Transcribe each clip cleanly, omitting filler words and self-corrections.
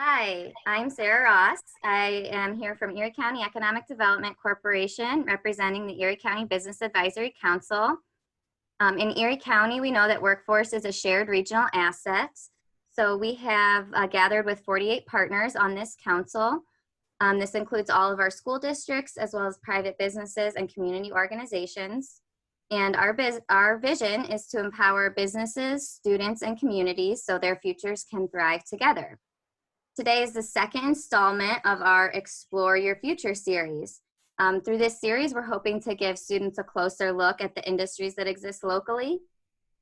Hi, I'm Sarah Ross. I am here from Erie County Economic Development Corporation, representing the Erie County Business Advisory Council. In Erie County, we know that workforce is a shared regional asset. So we have gathered with 48 partners on this council. This includes all of our school districts, as well as private businesses and community organizations. And our vision is to empower businesses, students, and communities so their futures can thrive together. Today is the second installment of our Explore Your Future series. Through this series, we're hoping to give students a closer look at the industries that exist locally.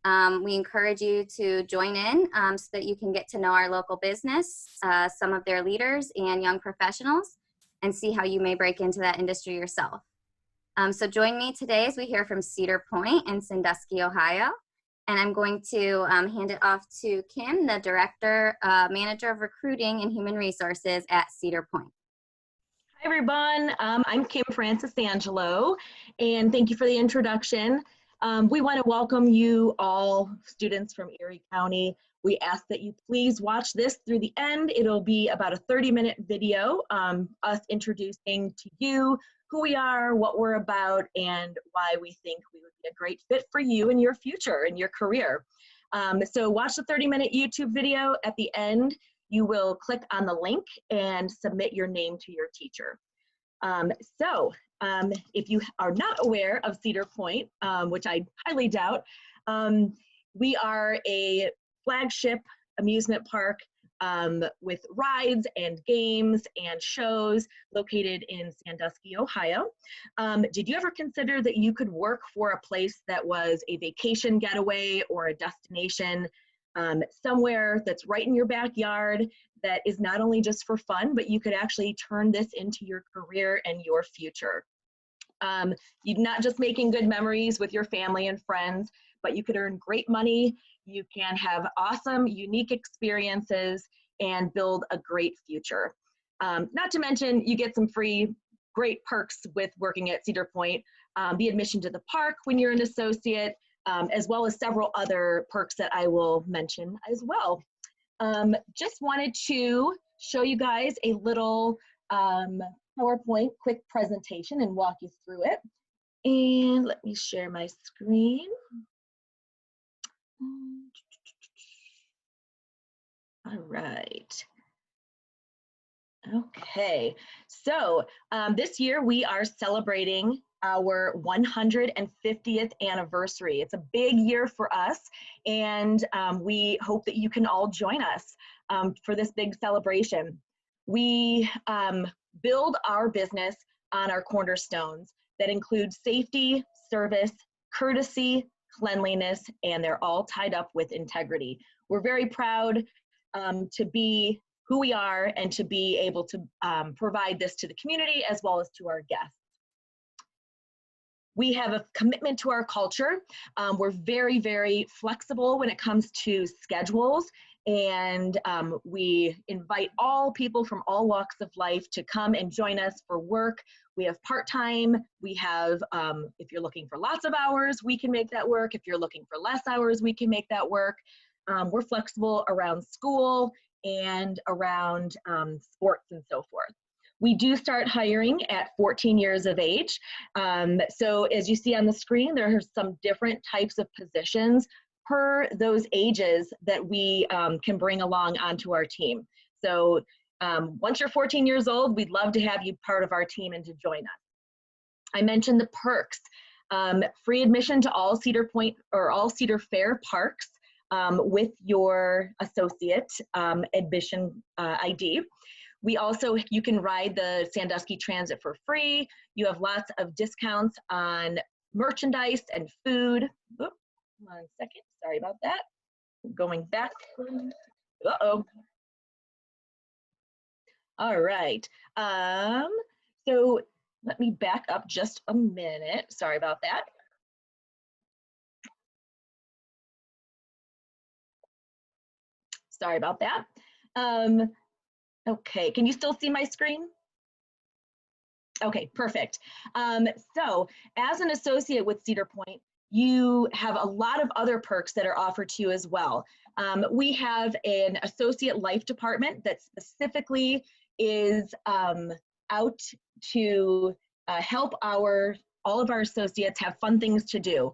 We encourage you to join in so that you can get to know our local business, some of their leaders and young professionals, and see how you may break into that industry yourself. So join me today as we hear from Cedar Point in Sandusky, Ohio. And I'm going to hand it off to Kim, the Director, Manager of Recruiting and Human Resources at Cedar Point. Hi, everyone. I'm Kim Francis Angelo, and thank you for the introduction. We want to welcome you all, students from Erie County. We ask that you please watch this through the end. It'll be about a 30-minute video, us introducing to you who we are, what we're about, and why we think we would be a great fit for you in your future, in your career. So watch the 30-minute YouTube video. At the end, you will click on the link and submit your name to your teacher. If you are not aware of Cedar Point, which I highly doubt, we are a flagship amusement park with rides and games and shows located in Sandusky, Ohio. Did you ever consider that you could work for a place that was a vacation getaway or a destination somewhere that's right in your backyard that is not only just for fun, but you could actually turn this into your career and your future? You're not just making good memories with your family and friends, but you could earn great money. You can have awesome, unique experiences and build a great future. Not to mention, you get some free, great perks with working at Cedar Point. The admission to the park when you're an associate, as well as several other perks that I will mention as well. Just wanted to show you guys a little PowerPoint quick presentation and walk you through it. And let me share my screen. All right. Okay, so this year we are celebrating our 150th anniversary. It's a big year for us, and we hope that you can all join us for this big celebration. We build our business on our cornerstones that include safety, service, courtesy, cleanliness, and they're all tied up with integrity. We're very proud to be who we are and to be able to provide this to the community as well as to our guests. We have a commitment to our culture. We're very, very flexible when it comes to schedules, and we invite all people from all walks of life to come and join us for work. We have part-time, we have, if you're looking for lots of hours, we can make that work. If you're looking for less hours, we can make that work. We're flexible around school and around sports and so forth. We do start hiring at 14 years of age. So as you see on the screen, there are some different types of positions per those ages that we can bring along onto our team. So once you're 14 years old, we'd love to have you part of our team and to join us. I mentioned the perks. Free admission to all Cedar Point or all Cedar Fair parks with your associate admission ID. We also, you can ride the Sandusky Transit for free. You have lots of discounts on merchandise and food. Oop, 1 second, sorry about that. Going back, uh-oh. All right, so let me back up just a minute. Sorry about that. Sorry about that. Okay, can you still see my screen? Okay, perfect. So as an associate with Cedar Point, you have a lot of other perks that are offered to you as well. We have an associate life department that specifically is out to help all of our associates have fun things to do.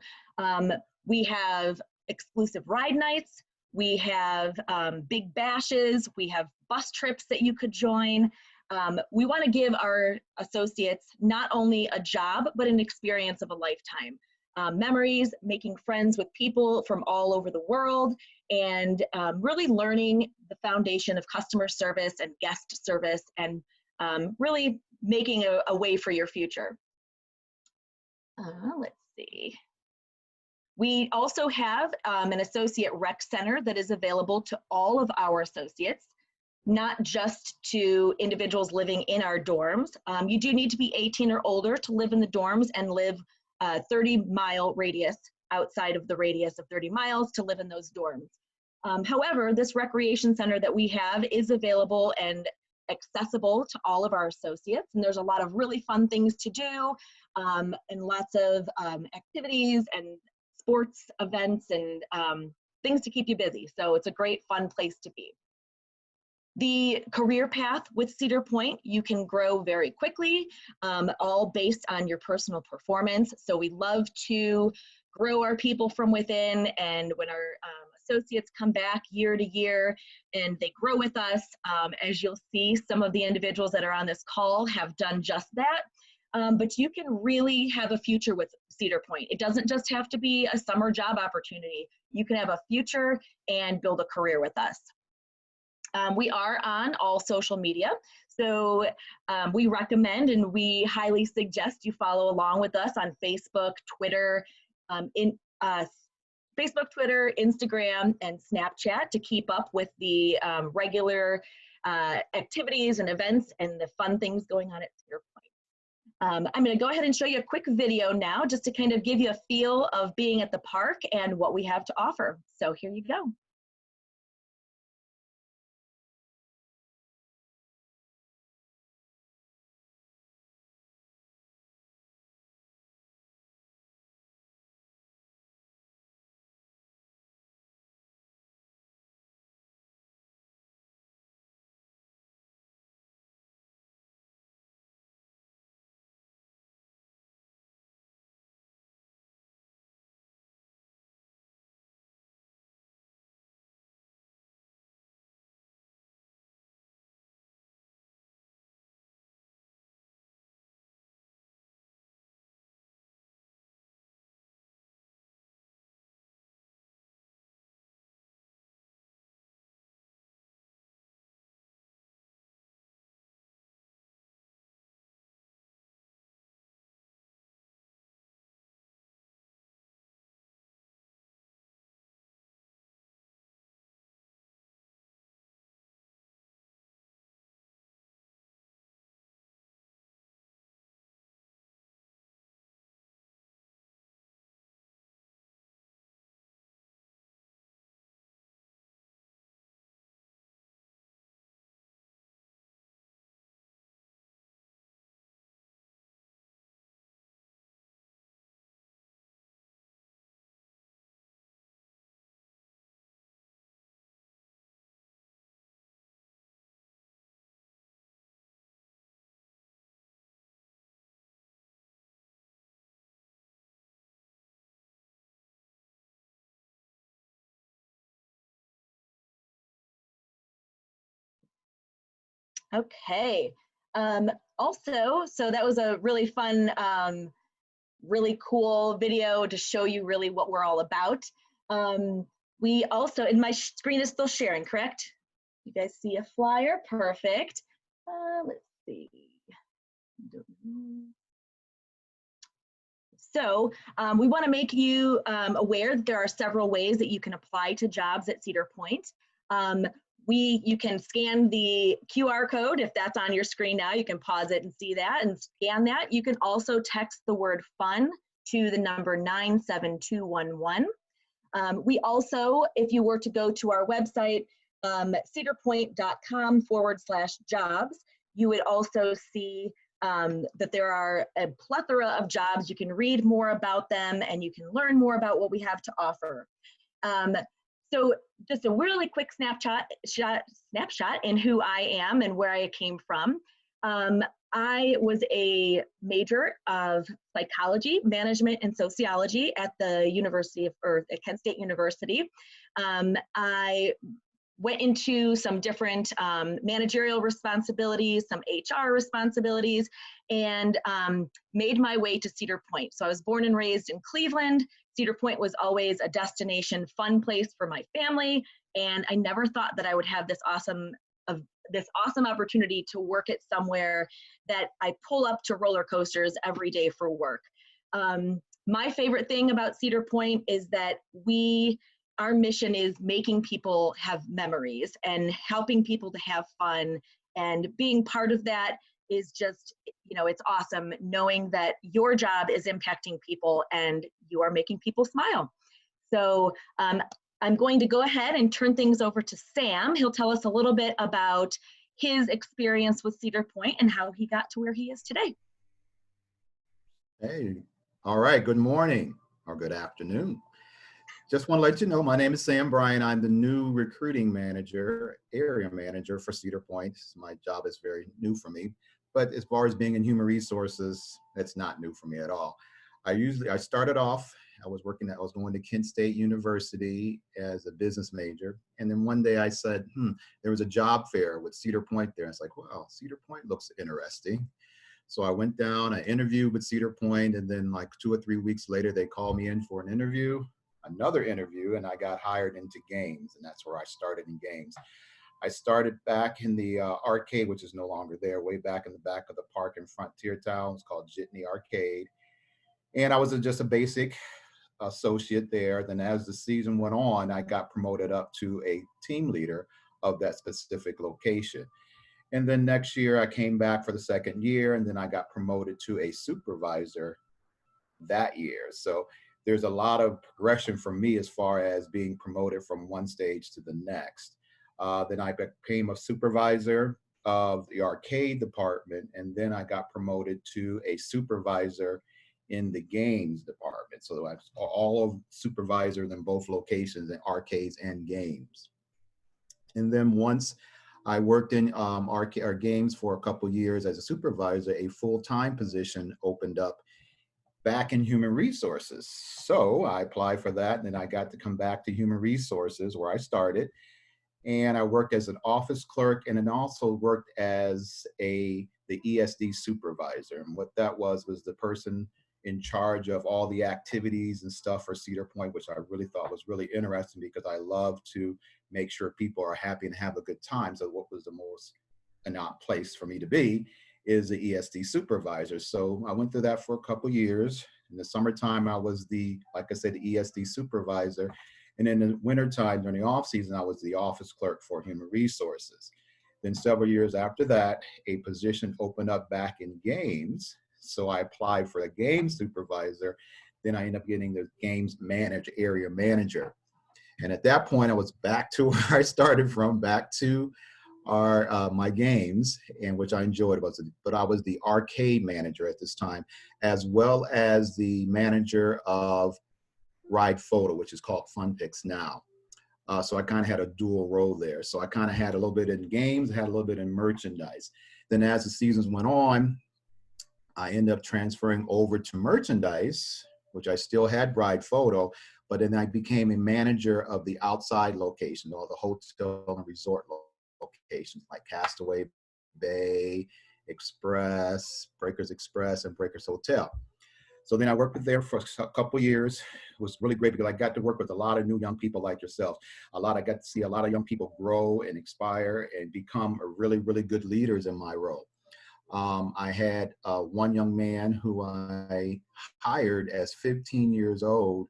We have exclusive ride nights, we have big bashes, we have bus trips that you could join. We want to give our associates not only a job, but an experience of a lifetime. Memories, making friends with people from all over the world, and really learning the foundation of customer service and guest service, and really making a way for your future. Let's see. We also have an associate rec center that is available to all of our associates, not just to individuals living in our dorms. You do need to be 18 or older to live in the dorms and live a 30-mile radius outside of the radius of 30 miles to live in those dorms. However, this recreation center that we have is available and accessible to all of our associates, and there's a lot of really fun things to do, and lots of activities and sports events and things to keep you busy. So it's a great fun place to be. The career path with Cedar Point, you can grow very quickly, all based on your personal performance. So we love to grow our people from within, and when our associates come back year to year and they grow with us, as you'll see, some of the individuals that are on this call have done just that. But you can really have a future with Cedar Point. It doesn't just have to be a summer job opportunity. You can have a future and build a career with us. We are on all social media, so we recommend and we highly suggest you follow along with us on Facebook, Twitter, Facebook, Twitter, Instagram, and Snapchat to keep up with the regular activities and events and the fun things going on at Cedar Point. I'm going to go ahead and show you a quick video now just to kind of give you a feel of being at the park and what we have to offer. So here you go. Okay. Also, so that was a really fun, really cool video to show you really what we're all about. We also, and my screen is still sharing, correct? You guys see a flyer? Perfect. Let's see. So we want to make you aware that there are several ways that you can apply to jobs at Cedar Point. You can scan the QR code. If that's on your screen now, you can pause it and see that and scan that. You can also text the word FUN to the number 97211. We also, if you were to go to our website, cedarpoint.com/jobs, you would also see that there are a plethora of jobs. You can read more about them and you can learn more about what we have to offer. So just a really quick snapshot in who I am and where I came from. I was a major of psychology, management, and sociology at the at Kent State University. I went into some different managerial responsibilities, some HR responsibilities, and made my way to Cedar Point. So I was born and raised in Cleveland. Cedar Point was always a destination, fun place for my family, and I never thought that I would have this awesome opportunity to work at somewhere that I pull up to roller coasters every day for work. My favorite thing about Cedar Point is that our mission is making people have memories and helping people to have fun, and being part of that is just, it's awesome knowing that your job is impacting people and you are making people smile. So I'm going to go ahead and turn things over to Sam. He'll tell us a little bit about his experience with Cedar Point and how he got to where he is today. Hey, all right, good morning or good afternoon. Just want to let you know, my name is Sam Bryan. I'm the new recruiting manager, area manager for Cedar Point. My job is very new for me, but as far as being in human resources, it's not new for me at all. I started off, I was going to Kent State University as a business major. And then one day I said, there was a job fair with Cedar Point there. I was like, wow, Cedar Point looks interesting. So I went down, I interviewed with Cedar Point, and then like 2 or 3 weeks later, they called me in for another interview, and I got hired into games, and that's where I started in games. I started back in the arcade, which is no longer there, way back in the back of the park in Frontier Town. It's called Jitney Arcade. And I was just a basic associate there. Then as the season went on, I got promoted up to a team leader of that specific location. And then next year I came back for the second year, and then I got promoted to a supervisor that year. So there's a lot of progression for me as far as being promoted from one stage to the next. Then I became a supervisor of the arcade department, and then I got promoted to a supervisor in the games department. So I was all of supervisors in both locations, in arcades and games. And then once I worked in our games for a couple years as a supervisor, a full-time position opened up back in human resources. So I applied for that, and then I got to come back to human resources where I started. And I worked as an office clerk, and then also worked as the ESD supervisor. And what that was the person in charge of all the activities and stuff for Cedar Point, which I really thought was really interesting because I love to make sure people are happy and have a good time. So what was the most place for me to be is the ESD supervisor. So I went through that for a couple years. In the summertime, I was like I said, the ESD supervisor. And in the wintertime, during the off season, I was the office clerk for human resources. Then several years after that, a position opened up back in games. So I applied for a game supervisor. Then I ended up getting the games area manager. And at that point, I was back to where I started from, back to my games, and which I enjoyed. But I was the arcade manager at this time, as well as the manager of Ride Photo, which is called Fun Picks now. So I kind of had a dual role there. So I kind of had a little bit in games, had a little bit in merchandise. Then as the seasons went on, I ended up transferring over to merchandise, which I still had Ride Photo, but then I became a manager of the outside locations, all the hotel and resort locations like Castaway Bay, Express, Breakers Express, and Breakers Hotel. So then I worked there for a couple years. It was really great because I got to work with a lot of new young people like yourself. I got to see a lot of young people grow and expire and become really, really good leaders in my role. I had one young man who I hired as 15 years old.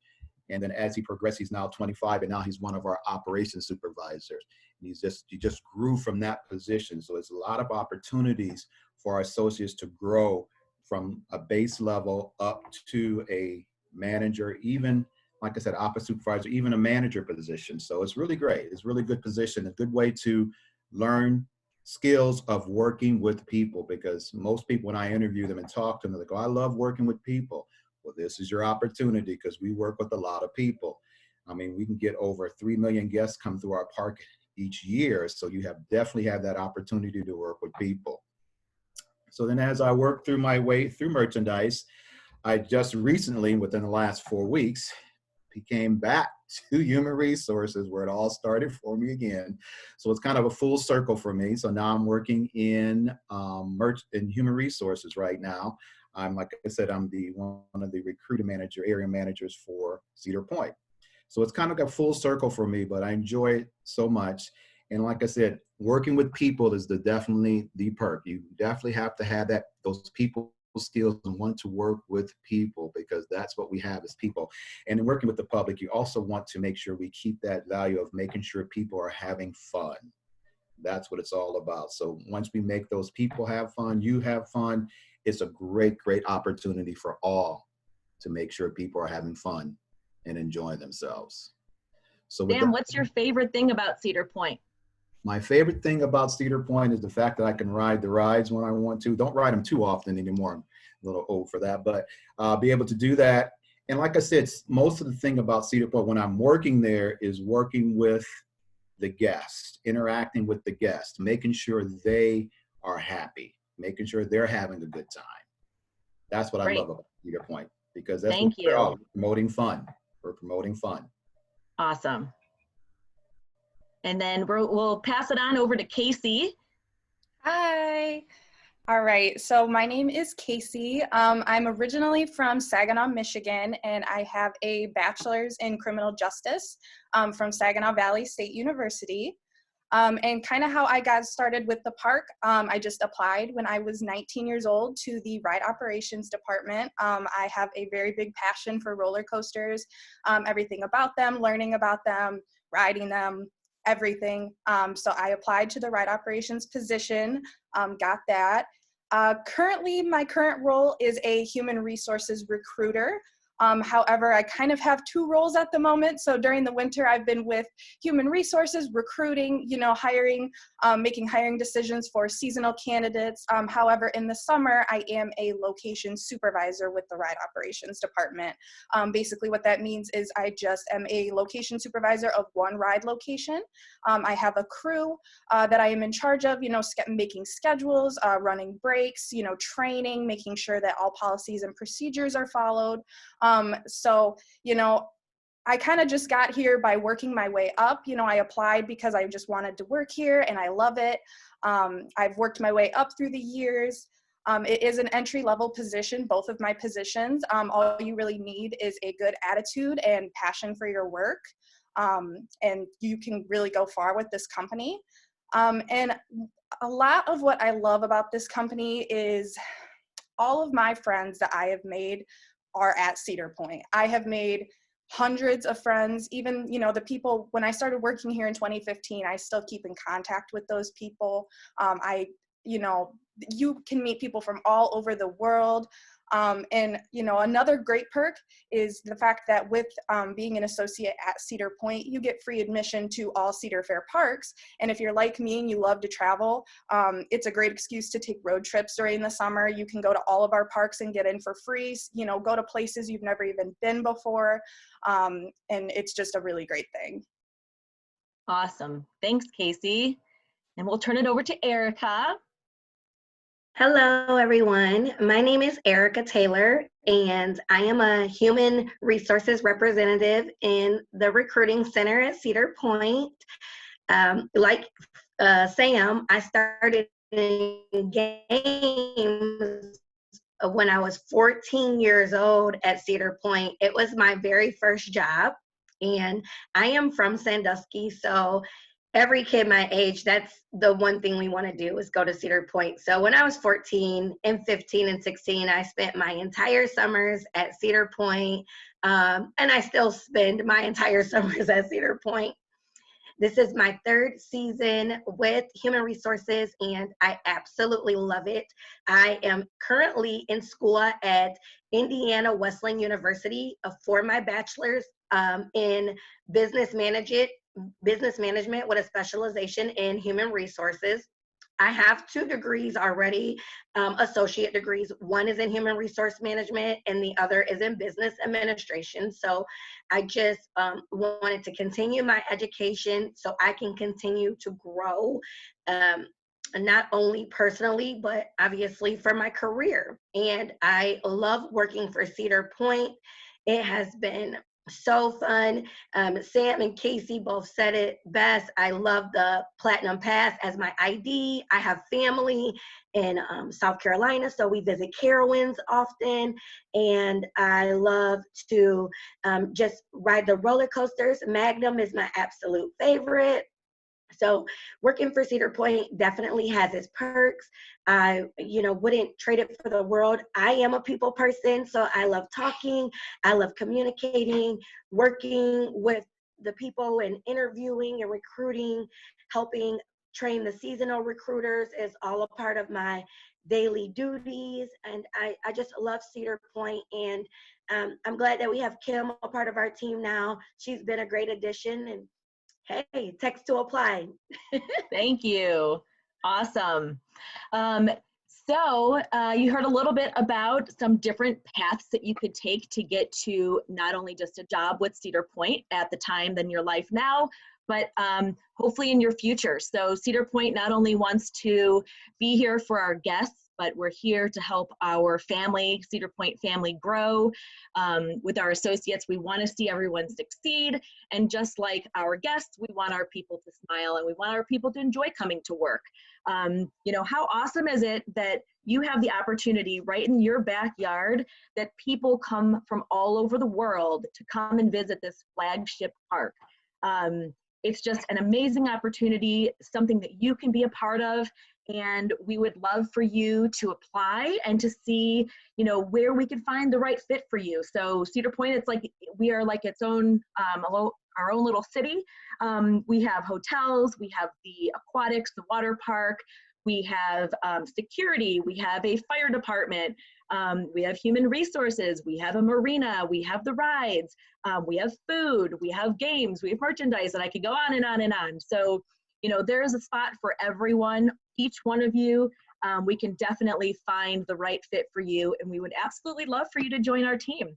And then as he progressed, he's now 25, and now he's one of our operations supervisors. And he just grew from that position. So it's a lot of opportunities for our associates to grow from a base level up to a manager, even, like I said, office supervisor, even a manager position. So it's really great. It's a really good position, a good way to learn skills of working with people, because most people, when I interview them and talk to them, they go, I love working with people. Well, this is your opportunity, because we work with a lot of people. I mean, we can get over 3 million guests come through our park each year. So you definitely have that opportunity to work with people. So then as I work through my way through merchandise, I just recently, within the last 4 weeks, came back to human resources, where it all started for me again. So it's kind of a full circle for me. So now I'm working in in human resources right now. I'm, like I said, I'm one of the recruiting area managers for Cedar Point. So it's kind of a full circle for me, but I enjoy it so much. And like I said, working with people is definitely the perk. You definitely have to have those people skills and want to work with people, because that's what we have as people. And in working with the public, you also want to make sure we keep that value of making sure people are having fun. That's what it's all about. So once we make those people have fun, you have fun, it's a great, great opportunity for all to make sure people are having fun and enjoying themselves. So with Sam, that, what's your favorite thing about Cedar Point? my favorite thing about Cedar Point is the fact that I can ride the rides when I want to. Don't ride them too often anymore. I'm a little old for that, but be able to do that. And like I said, most of the thing about Cedar Point when I'm working there is working with the guests, interacting with the guests, making sure they are happy, making sure they're having a good time. That's what I Great. love about Cedar Point, because that's what Thank we're all you. promoting fun. We're promoting fun. Awesome. And then we'll pass it on over to Casey. Hi. All right, so my name is Casey. I'm originally from Saginaw, Michigan, and I have a bachelor's in criminal justice from Saginaw Valley State University. And kind of how I got started with the park, I just applied when I was 19 years old to the ride operations department. I have a very big passion for roller coasters, everything about them, learning about them, riding them, everything. So I applied to the ride operations position, got that. Currently, my current role is a human resources recruiter. However, I kind of have two roles at the moment. So during the winter, I've been with human resources, recruiting, hiring, making hiring decisions for seasonal candidates. However, in the summer, I am a location supervisor with the ride operations department. Basically, what that means is I just am a location supervisor of one ride location. I have a crew that I am in charge of, making schedules, running breaks, training, making sure that all policies and procedures are followed. So, I kind of just got here by working my way up. I applied because I just wanted to work here and I love it. I've worked my way up through the years. It is an entry-level position, both of my positions. All you really need is a good attitude and passion for your work. And you can really go far with this company. And a lot of what I love about this company is all of my friends that I have made are at Cedar Point. I have made hundreds of friends, even, the people, when I started working here in 2015, I still keep in contact with those people. You can meet people from all over the world. And another great perk is the fact that with being an associate at Cedar Point, you get free admission to all Cedar Fair parks. And if you're like me and you love to travel, it's a great excuse to take road trips during the summer. You can go to all of our parks and get in for free, go to places you've never even been before. And it's just a really great thing. Awesome. Thanks, Casey. And we'll turn it over to Erica. Hello, everyone. My name is Erica Taylor, and I am a human resources representative in the recruiting center at Cedar Point. Like Sam, I started in games when I was 14 years old at Cedar Point. It was my very first job, and I am from Sandusky, so every kid my age, that's the one thing we want to do is go to Cedar Point. So when I was 14 and 15 and 16, I spent my entire summers at Cedar Point, and I still spend my entire summers at Cedar Point. This is my third season with Human Resources, and I absolutely love it. I am currently in school at Indiana Wesleyan University for my bachelor's in business management with a specialization in human resources. I have 2 degrees already, associate degrees. One is in human resource management and the other is in business administration. So I just wanted to continue my education so I can continue to grow, not only personally, but obviously for my career. And I love working for Cedar Point. It has been so fun. Sam and Casey both said it best. I love the Platinum Pass as my ID. I have family in South Carolina, so we visit Carowinds often. And I love to just ride the roller coasters. Magnum is my absolute favorite. So working for Cedar Point definitely has its perks. I, wouldn't trade it for the world. I am a people person, so I love talking. I love communicating, working with the people and interviewing and recruiting, helping train the seasonal recruiters is all a part of my daily duties. And I just love Cedar Point, and I'm glad that we have Kim a part of our team now. She's been a great addition, and hey, text to apply. Thank you. Awesome. So you heard a little bit about some different paths that you could take to get to not only just a job with Cedar Point at the time than your life now, but hopefully in your future. So Cedar Point not only wants to be here for our guests, but we're here to help our family, Cedar Point family, grow. With our associates, we want to see everyone succeed. And just like our guests, we want our people to smile and we want our people to enjoy coming to work. How awesome is it that you have the opportunity right in your backyard that people come from all over the world to come and visit this flagship park? It's just an amazing opportunity, something that you can be a part of. And we would love for you to apply and to see, where we can find the right fit for you. So Cedar Point, it's like we are like its own, our own little city. We have hotels, we have the aquatics, the water park, we have security, we have a fire department, we have human resources, we have a marina, we have the rides, we have food, we have games, we have merchandise, and I could go on and on and on. So, there is a spot for everyone, each one of you. We can definitely find the right fit for you, and we would absolutely love for you to join our team.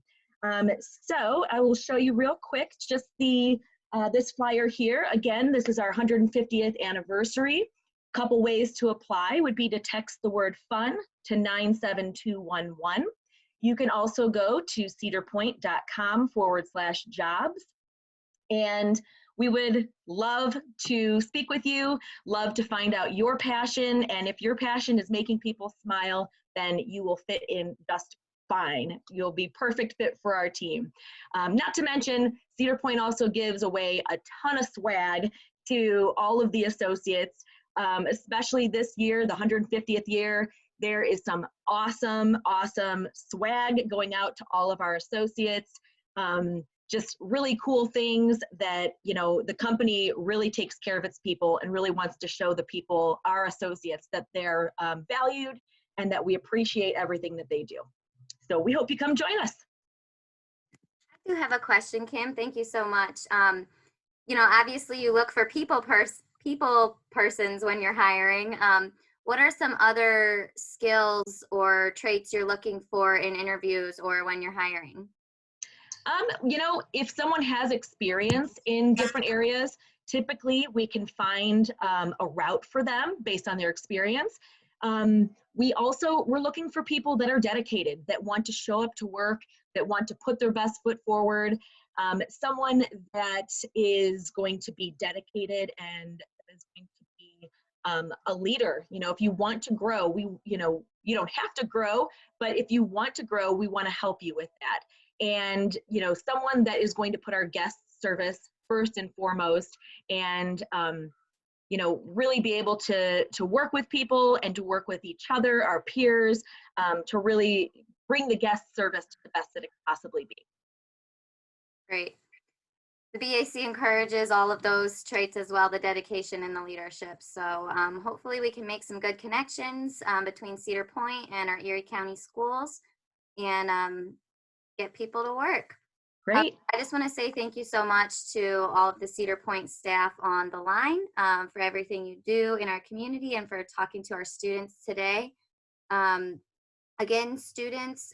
So I will show you real quick just this flyer here. Again, this is our 150th anniversary. Couple ways to apply would be to text the word FUN to 97211. You can also go to cedarpoint.com/jobs. And we would love to speak with you, love to find out your passion. And if your passion is making people smile, then you will fit in just fine. You'll be perfect fit for our team. Not to mention, Cedar Point also gives away a ton of swag to all of the associates, especially this year, the 150th year. There is some awesome swag going out to all of our associates. Just really cool things that, the company really takes care of its people and really wants to show the people, our associates, that they're valued and that we appreciate everything that they do. So we hope you come join us. I do have a question, Kim. Thank you so much. Obviously you look for people persons when you're hiring. What are some other skills or traits you're looking for in interviews or when you're hiring? If someone has experience in different areas, typically we can find a route for them based on their experience. We're looking for people that are dedicated, that want to show up to work, that want to put their best foot forward. Someone that is going to be dedicated and is going to be a leader. If you want to grow, you don't have to grow, but if you want to grow, we want to help you with that. And, someone that is going to put our guest service first and foremost, and, really be able to work with people and to work with each other, our peers, to really bring the guest service to the best that it can possibly be. Great. The BAC encourages all of those traits as well, the dedication and the leadership. So hopefully we can make some good connections between Cedar Point and our Erie County schools and get people to work. Great. I just want to say thank you so much to all of the Cedar Point staff on the line for everything you do in our community and for talking to our students today. Again, students,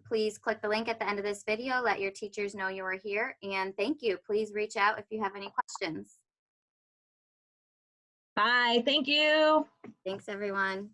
please click the link at the end of this video. Let your teachers know you are here. And thank you. Please reach out if you have any questions. Bye. Thank you. Thanks, everyone.